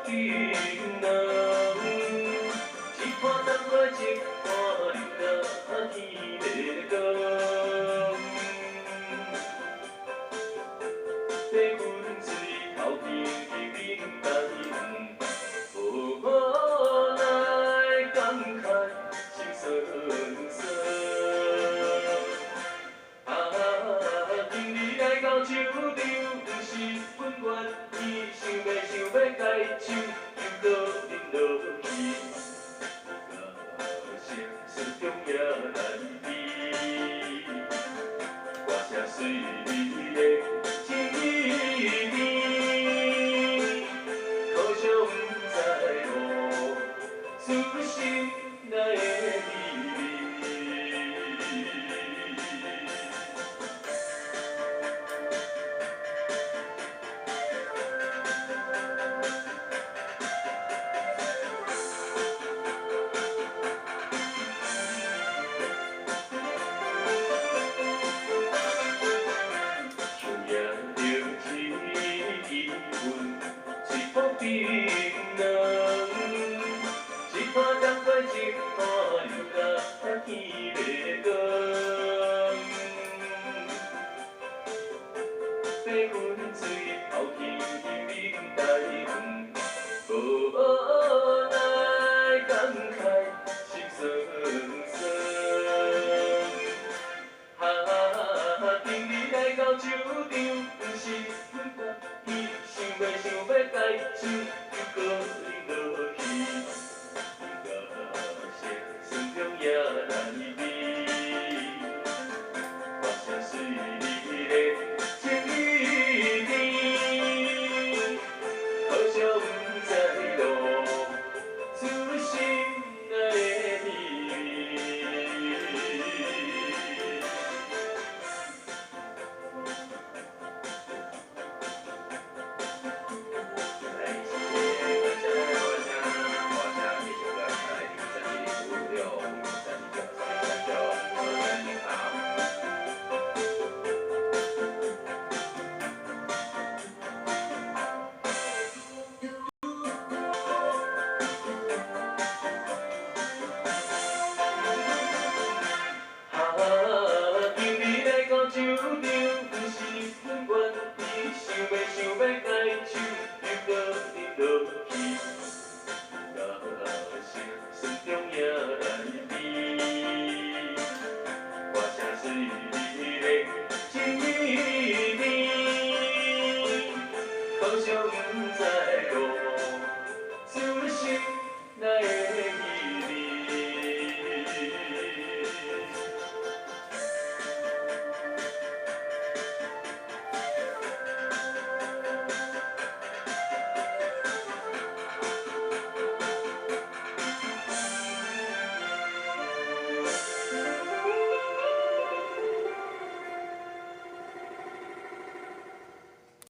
冰冷，一看冬过一看流到天袂光。白云水头天天冷淡，无奈感慨心酸酸。今日来到酒场，不是阮愿意，想要解酒，又搁饮落去，可惜心中也难避。歌声水美丽情意绵，可惜不知路，此心哪会离？冰冷，一看冬过一看流到天袂光。白云水头天天冷台无奈感慨心酸酸。今日来到酒场，不是阮愿意，想要解酒，又搁饮落去，可惜心中也难避。歌声水美丽情意绵，可惜不知路，此心哪会离？今日来到酒场，不是阮愿意，想要解酒，又搁饮落去，可惜心中也难避。歌声水美丽情意绵，可惜不知路。